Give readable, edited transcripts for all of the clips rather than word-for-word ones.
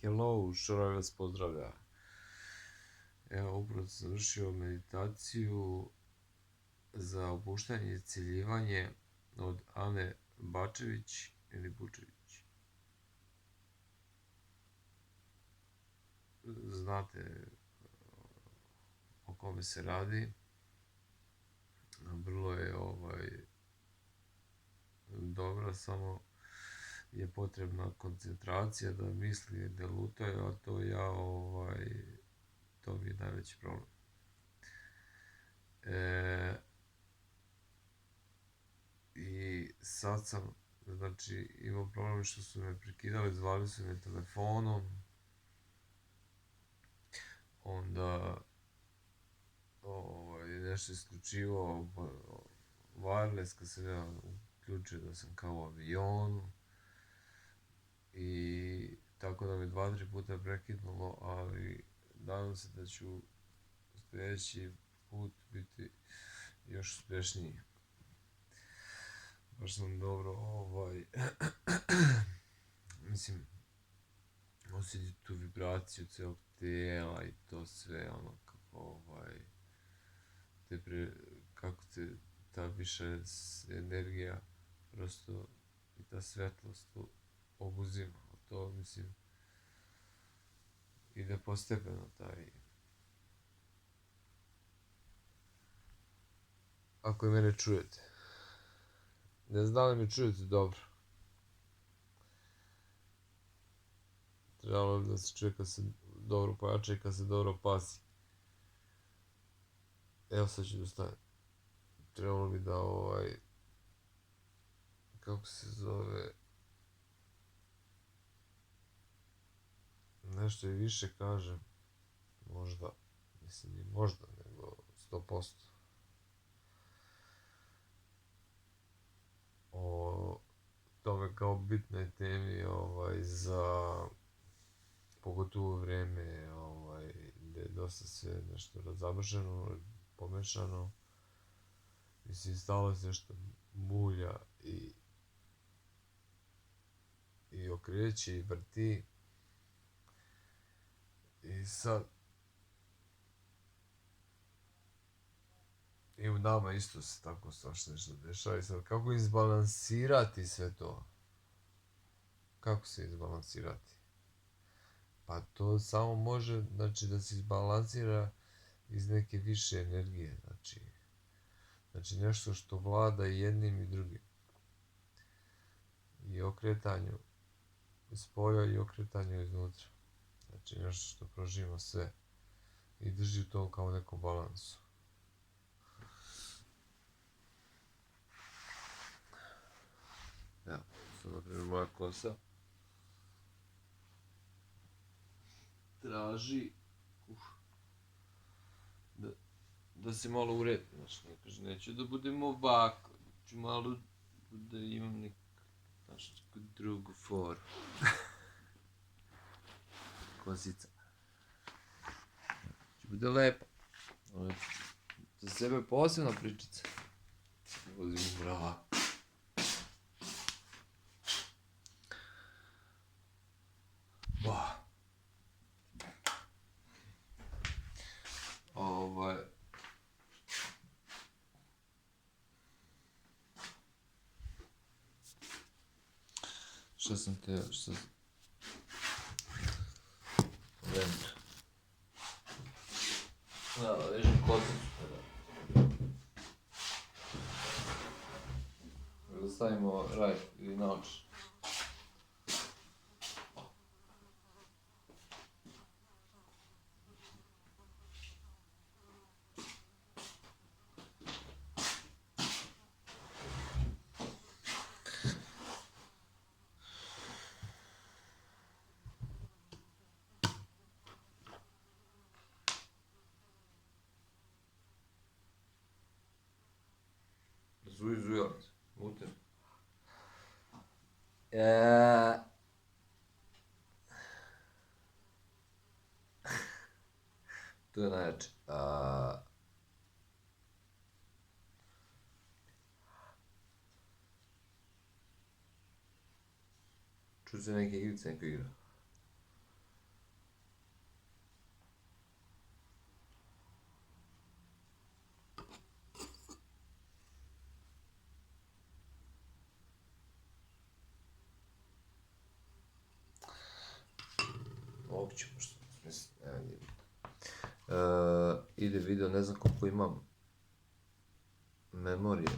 Hello, Šoraj vas pozdravlja. Evo, upravo sam završio meditaciju za opuštanje i isciljivanje od Ane Bačević ili Bučević. Znate o kome se radi. Vrlo je dobra, samo je potrebna koncentracija da misli ne lutaju, a to to mi je najveći problem. I sad sam, znači, imao problem što su me prekidali, zvali su me telefonom, onda nešto isključivao wireless kad sam ja uključio da sam kao u avionu i tako da me 2-3 puta prekinulo, ali nadam se da ću sljedeći put biti još uspješniji. Baš sam dobro, mislim, osjetiti tu vibraciju cijelog tijela i to sve, ono, kako, kako te ta više energija, prosto, i ta svjetlost obuzima. To, mislim, ide postepeno taj. Ako i mene čujete. Ne znam da li me čujete dobro. Trebalo bi da se čuje kad se dobro pojača i kad se dobro pazi. Evo sad ću da stavim. Trebalo bi da kako se zove, nešto i više kažem. Možda, mislim i možda, nego 100%. O tome kao bitnoj temi za pogotovo vrijeme gdje je dosta sve nešto razabrženo, pomešano. Mislim, stalo se što mulja i okreće i vrti. I sad i u nama isto se tako svašta nešto dešava. I sad kako izbalansirati sve to? Kako se izbalansirati? Pa to samo može, znači, da se izbalansira iz neke više energije, znači nešto što vlada i jednim i drugim. I okretanju spolja i okretanju iznutra. Znači nešto što prožima sve i drži to kao nekom balansu. Evo, sad naprimjer moja kosa traži da se malo uredi, znači, neću da budem ovako, ću malo da imam neku drugu foru. Kosica. Će bude lepo. Za sebe posebna pričica. Vozim mrak. Šta sam teo, Vento. Da, vežem kosicu. Da stavimo raj ili naoč. Zujelac, mutem. To je najjače. Čuo se neke igrice, neko igra. ide video, ne znam koliko imam memorije.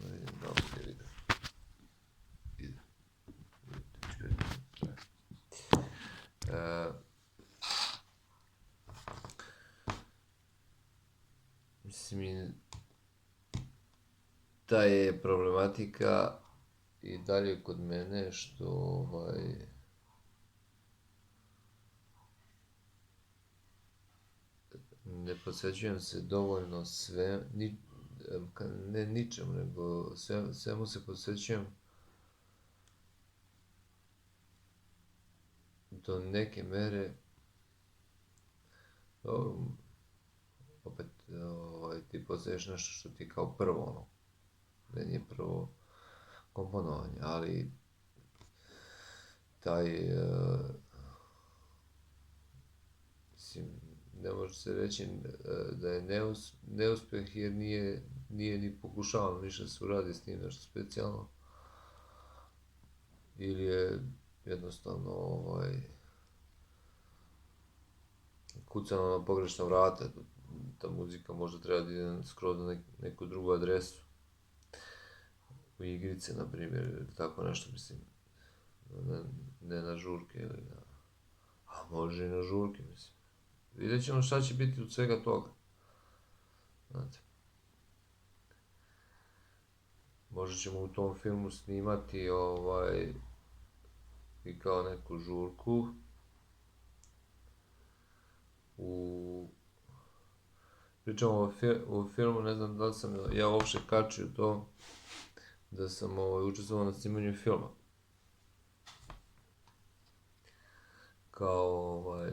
Da vidim da li ide video. Ide. Mislim, ta je problematika i dalje kod mene što ne posvećujem se dovoljno ne ničemu, nego svemu se posvećujem do neke mere. Opet ti postaješ nešto što ti kao prvo ono, da nije prvo komponovanje, ali taj mislim, ne može se reći da je neuspjeh jer nije ni pokušavano ništa da se uradi s tim nešto specijalno, ili je jednostavno kucano na pogrešna vrata. Ta muzika možda treba da ide skroz na neku drugu adresu, u igrice, na primjer, ili tako nešto, mislim, ne na žurke, ili na, a može i na žurke, mislim. Vidjet ćemo šta će biti od svega toga, znate. Možda ćemo u tom filmu snimati i kao neku žurku, pričamo o filmu, ne znam da li sam ja uopšte kačio to, da sam učestvovao na snimanju filma. Kao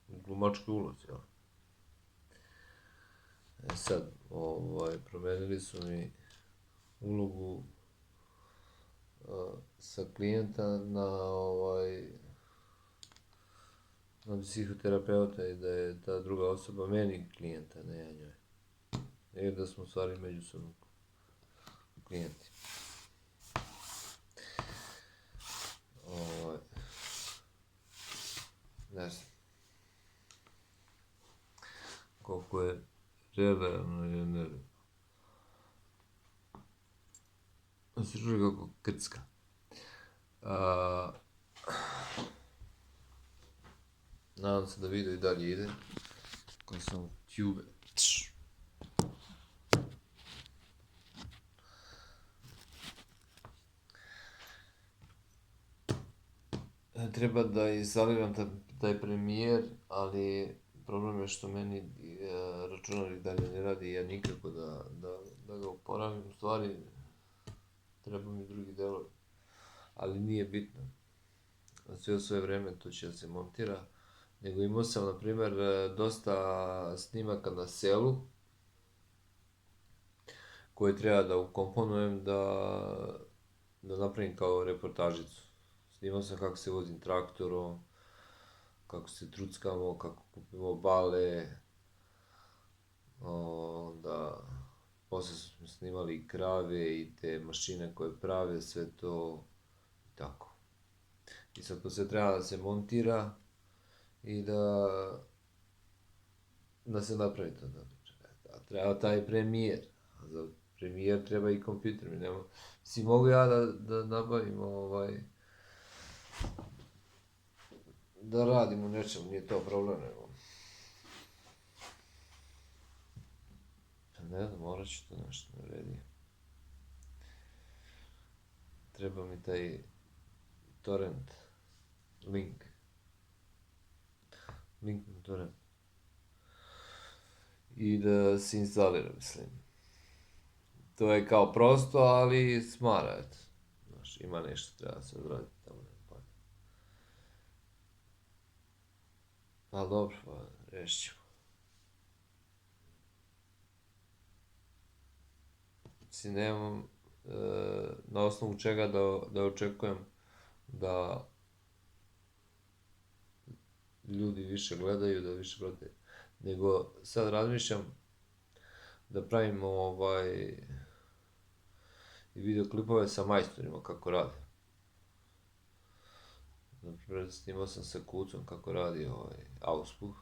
u glumačkoj ulozi, jel? Sad, promenili su mi ulogu sa klijenta na psihoterapeuta i da je ta druga osoba meni klijenta, ne ja njoj. I da smo u stvari međusobno klijenti. Ne znam. Koliko je realno ili ne. Se čuje kako krcka. Nadam se da video i dalje ide. Koji sam u tube. Treba da instaliram taj premijer, ali problem je što meni računar i dalje ne radi i ja nikako da ga uporabim. U stvari, treba mi drugi delovi, ali nije bitno. Sve svoje vreme to će da se montira. Nego imao sam, na primjer, dosta snimaka na selu koje treba da ukomponujem da napravim kao reportažicu. Snimao sam kako se vozim traktorom, kako se truckamo, kako kupimo bale, onda posle smo snimali i krave i te mašine koje prave sve to i tako. I sad to sve treba da se montira i da se napravi to. Treba taj premijer, a za premijer treba i kompjuter. Mislim, mogu ja da nabavim da radim u nečemu, nije to problem, nego ne znam, morat ću to nešto ne vredi. Treba mi taj torrent link na torrent i da se instalira, mislim. To je kao prosto, ali smara, eto. Znaš, ima nešto, treba se odraditi tamo. Ali dobro, pa rešit ćemo. Mislim, nemam na osnovu čega da očekujem da ljudi više gledaju, da više gledaju. Nego sad razmišljam da pravimo i videoklipove sa majstorima kako rade. Naprimjer, snimao sam sa Kucom kako radi auspuh.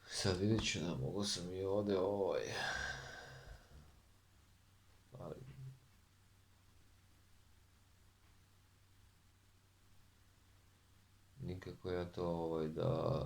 Sad vidjet ću da mogu sam i ovdje ali nikako ja to da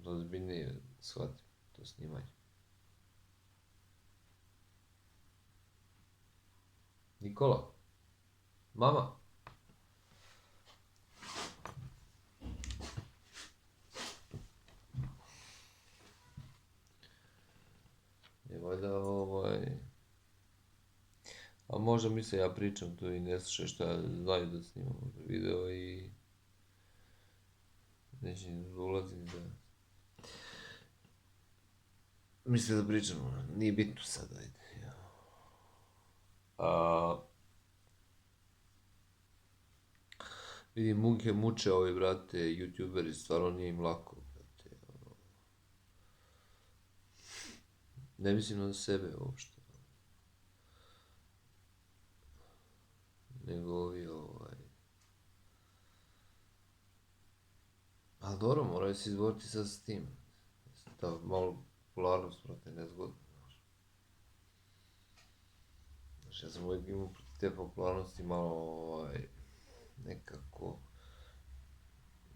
ozbiljnije shvatim to snimanje. Nikola, mama. Je valjda a možda misle ja pričam tu i ne slušaju što ja znaju da snimam video i neće da ulazim da... Misle da pričam, nije bitno sad, ajde. Vidim, muče ovi, brate, youtuberi, stvarno nije im lako, brate. Ne mislim na sebe uopšte. Nego ali dobro, moraju se izboriti sad s tim. Ta malo popularnost, brate, nezgodno. Znači, ja sam uvijek imao protiv te popularnosti malo, nekako...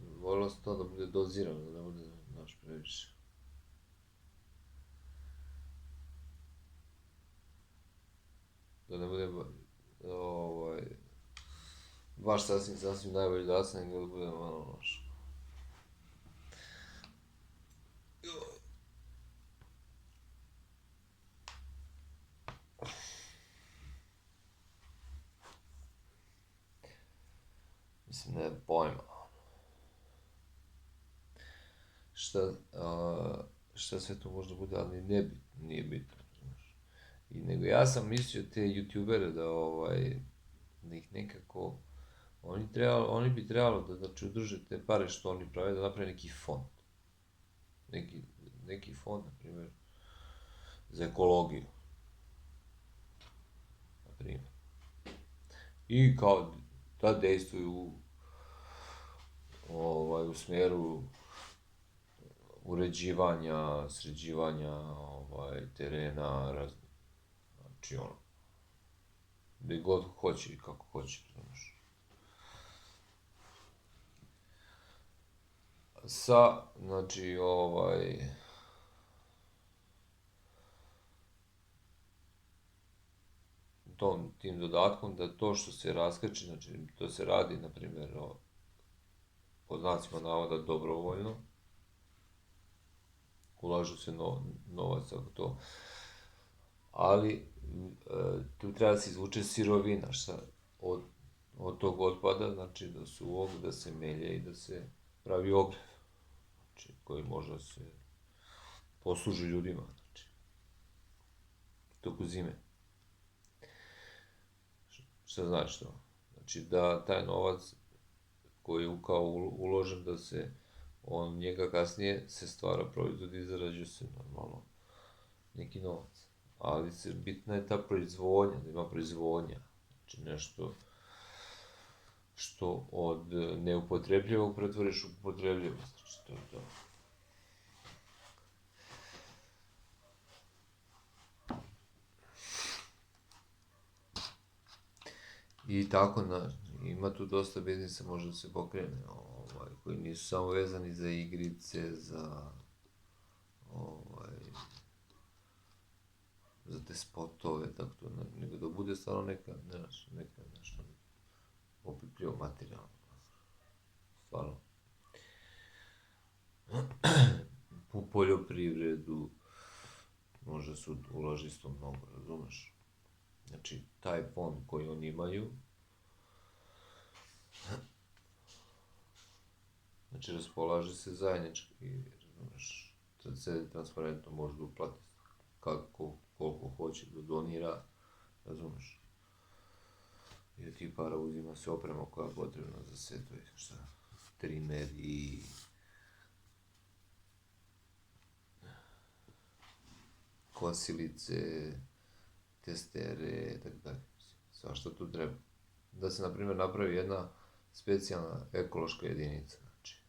Volio sam to da bude dozirano, da ne bude, znaš, previše. Da ne bude, baš sasvim najbolji dac, nego da bude malo loš. Mislim, ne pojma. Šta sve to možda bude, ali nije bitno. I nego ja sam mislio te youtubere da ih nekako, oni bi trebalo da znači udruže te pare što oni prave, da naprave neki fond. Neki fond, na primjer, za ekologiju. Na primjer. I kao da dejstvuju u smjeru uređivanja, sređivanja terena, znači gdje god hoće i kako hoće, znaš. Znači, tim dodatkom da to što se raskače, znači to se radi, na primjer, pod znacima navoda dobrovoljno, ulažu se novac ako to, ali tu treba da se izvuče sirovina od tog otpada, znači da da se melje i da se pravi ogrjev, znači koji može da se posluži ljudima, znači, toku zime. Šta znači to? Znači da taj novac koji je kao uložen, da se njega kasnije se stvara proizvod i zarađuje se normalno neki novac. Ali bitna je ta proizvodnja, da ima proizvodnja. Znači nešto što od neupotrebljivog pretvoriš u upotrebljivo. Znači to je to. I tako, ima tu dosta biznisa, može da se pokrene, koji nisu samo vezani za igrice, za te spotove, tako to, nego da bude stvarno neka nešto opipljivo materijalno, stvarno. U poljoprivredu može se ulaži isto mnogo, razumeš? Znači, taj fond koji oni imaju, znači, raspolaže se zajednički, razumeš, se transparentno može da uplati koliko hoće da donira, razumeš. I od tih para uzima se oprema koja je potrebna za sve to, šta, trimer i kosilice, testere, tako dalje. Svašta tu treba. Da se, na primjer, napravi jedna specijalna ekološka jedinica, znači,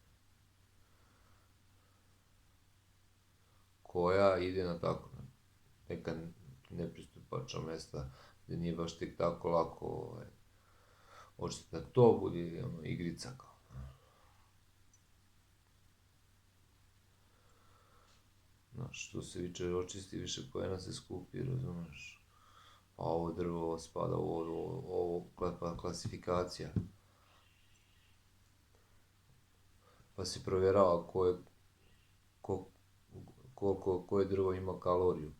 koja ide na tako neka nepristupačna mesta, gdje nije baš tek tako lako očistiti, da to bude igrica kao. Znaš, što se više očisti, više poena se skupi, razumiješ? Pa ovo drvo spada u ovo klasifikacija. Pa se provjerava koje drvo ima kaloriju.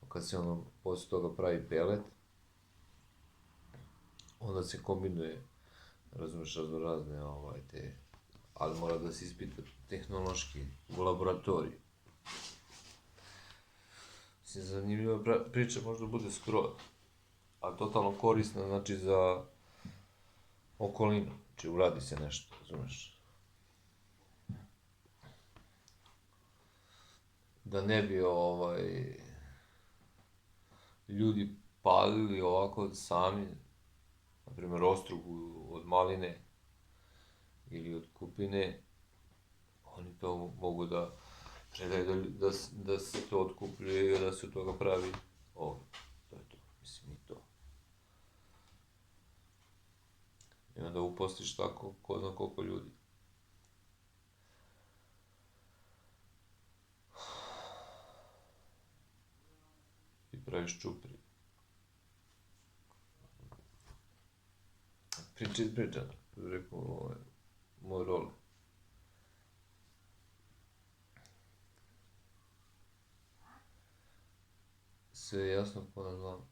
Kad se poslije toga pravi pelet, onda se kombinuje, razumiješ, razne te, ali mora da se ispita tehnološki u laboratoriju. Mislim, zanimljiva priča možda bude skroz, ali totalno korisna, znači, za okolinu, znači uradi se nešto, razumiješ. Da ne bi ljudi palili ovako sami, na primjer ostrugu od maline ili od kupine, oni to mogu da predaju da se to otkupljuje i da se od toga pravi ovo. To je to, mislim, i to. I onda uposliš tako ko zna koliko ljudi. I praviš čupri. Priča ispričana, rekao moj rol. Sve je jasno ko na dlanu.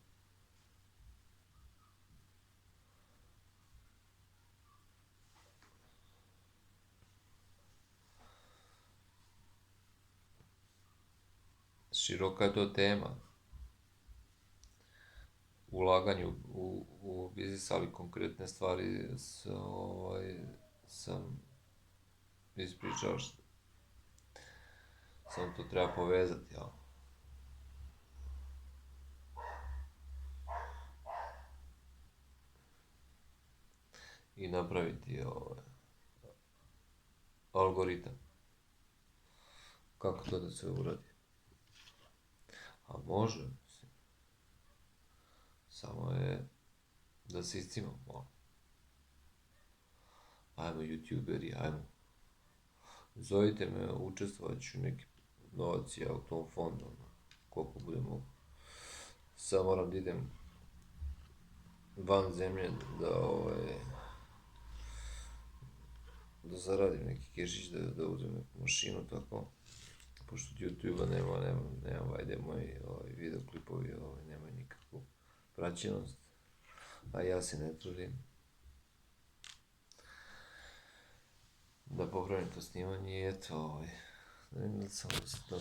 Široka je to tema. Ulaganju u biznis, ali konkretne stvari sam ispričao, samo to treba povezati, jel? I napraviti algoritam. Kako to da se uradi? A može, mislim. Samo je da se iscimamo malo. Ajmo youtuberi, ajmo. Zovite me, učestvovat ću neki novac ja u tom fondu, koliko bude mogu. Sad moram da idem van zemlje da zaradim neki kešić, da uzem neku mašinu, tako. Pošto od YouTube-a nema vajde moji videoklipovi, nemaju nikakvu praćenost, a ja se ne trudim da popravim to snimanje i eto, da vidim da samo da se to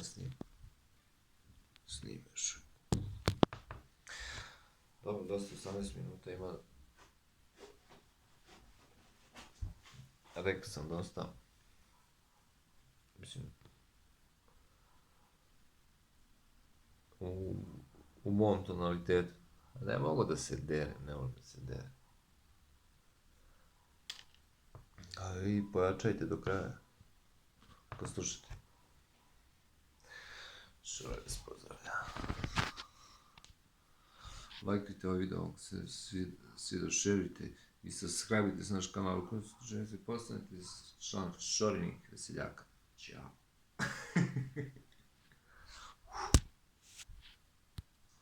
snimeš. Dobro, dosta 18 minuta ima. Rekao sam dosta. Mislim, u mom tonalitetu. Ne mogu da se derem, A vi pojačajte do kraja. Poslušajte. Šore vas pozdravlja. Lajkajte ovaj video ako se sviđa, šerite i subscribe-ite se naš kanal u kojem se postanete član Šorinih veseljaka. Ćao.